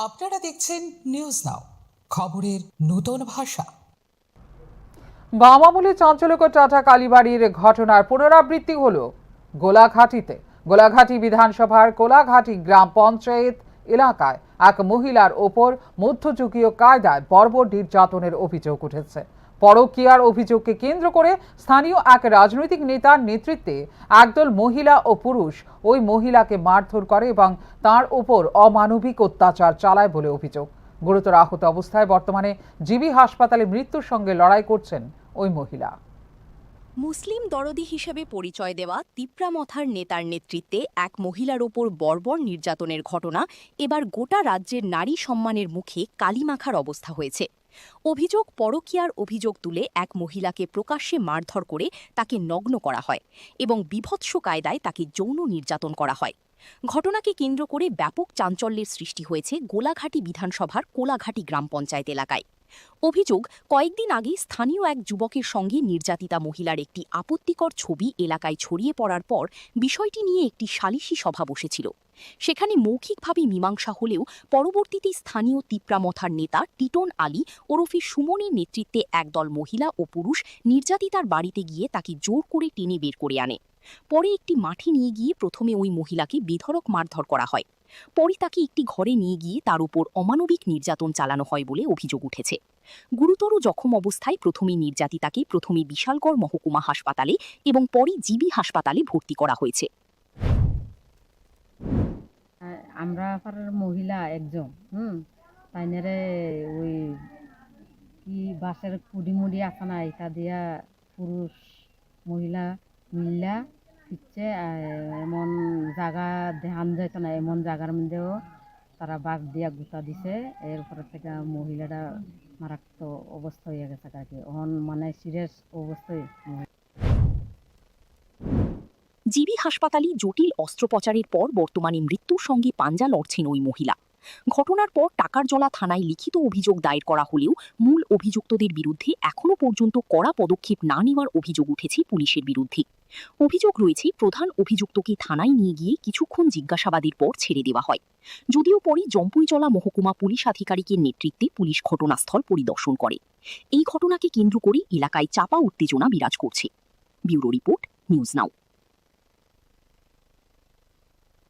আপনারা দেখছেন news now, খবরের নতুন ভাষা। বাম আমলে চাঞ্চল্যকর টাটা কালীবাড়ির ঘটনার পুনরাবৃত্তি হলো গোলাঘাটিতে। গোলাঘাটি বিধানসভার কোলাঘাটি গ্রাম পঞ্চায়েত এলাকায় এক মহিলার ওপর মধ্যযুগীয় কায়দায় বর্বর নির্যাতনের অভিযোগ উঠেছে। পরকীয়ার অভিযোগকে কেন্দ্র করে স্থানীয় এক রাজনৈতিক নেতার নেতৃত্বে একদল মহিলা ও পুরুষ ওই মহিলাকে মারধর করে এবং তার ওপর অমানবিক অত্যাচার চালায় বলে অভিযোগ। গুরুতর আহত অবস্থায় বর্তমানে জিবি হাসপাতালে মৃত্যুর সঙ্গে লড়াই করছেন ওই মহিলা। মুসলিম দরদি হিসেবে পরিচয় দেওয়া তিপ্রামথার নেতার নেতৃত্বে এক মহিলার ওপর বর্বর নির্যাতনের ঘটনা এবার গোটা রাজ্যের নারী সম্মানের মুখে কালিমাখার অবস্থা হয়েছে। অভিযোগ, পরকীয়ার অভিযোগ তুলে এক মহিলাকে প্রকাশ্যে মারধর করে তাকে নগ্ন করা হয় এবং বীভৎস কায়দায় তাকে যৌন নির্যাতন করা হয়। ঘটনাকে কেন্দ্র করে ব্যাপক চাঞ্চল্যের সৃষ্টি হয়েছে গোলাঘাটি বিধানসভার কোলাঘাটি গ্রাম পঞ্চায়েত এলাকায়। অভিযোগ, কয়েকদিন আগে স্থানীয় এক যুবকের সঙ্গে নির্যাতিতা মহিলার একটি আপত্তিকর ছবি এলাকায় ছড়িয়ে পড়ার পর বিষয়টি নিয়ে একটি সালিশি সভা বসেছিল। সেখানে মৌখিকভাবে মীমাংসা হলেও পরবর্তীতে স্থানীয় তিপ্রামথার নেতা টিটন আলী ওরফে সুমনের নেতৃত্বে একদল মহিলা ও পুরুষ নির্যাতিতার বাড়িতে গিয়ে তাকে জোর করে টেনে বের করে আনে। পরে একটি মাঠে নিয়ে গিয়ে প্রথমে ওই মহিলাকে বেধড়ক মারধর করা হয়। পরে তাকে একটি ঘরে নিয়ে গিয়ে তার উপর অমানবিক নির্যাতন চালানো হয় বলে অভিযোগ উঠেছে। গুরুতর জখম অবস্থায় প্রথমে নির্যাতিতাকে বিশালগড় মহকুমা হাসপাতালে এবং পরে জিবি হাসপাতালে ভর্তি করা হয়েছে। আমরা পাড়ার মহিলা একজন তাইনারে ওই কি বাসের কুড়ি আছে না, এটা দিয়া পুরুষ মহিলা মিল্লা ফিরছে। এমন জায়গা ধ্যান যেত না, এমন জায়গার মধ্যেও তারা বাঘ দিয়া গুতা দিছে। এরপর থেকে মহিলাটা মারাত্মক অবস্থা হয়ে গেছে আর কি, মানে সিরিয়াস অবস্থায়। জিবি হাসপাতালে জটিল অস্ত্রোপচারের পর বর্তমানে মৃত্যুর সঙ্গে পাঞ্জা লড়ছেন ওই মহিলা। ঘটনার পর টাকারজলা থানায় লিখিত অভিযোগ দায়ের করা হলেও মূল অভিযুক্তদের বিরুদ্ধে এখনও পর্যন্ত কড়া পদক্ষেপ না নেওয়ার অভিযোগ উঠেছে পুলিশের বিরুদ্ধে। অভিযোগ রয়েছে, প্রধান অভিযুক্তকে থানায় নিয়ে গিয়ে কিছুক্ষণ জিজ্ঞাসাবাদের পর ছেড়ে দেওয়া হয়। যদিও পরে জম্পুইজলা মহকুমা পুলিশ আধিকারিকের নেতৃত্বে পুলিশ ঘটনাস্থল পরিদর্শন করে। এই ঘটনাকে কেন্দ্র করে এলাকায় চাপা উত্তেজনা বিরাজ করছে। Bureau report, news now.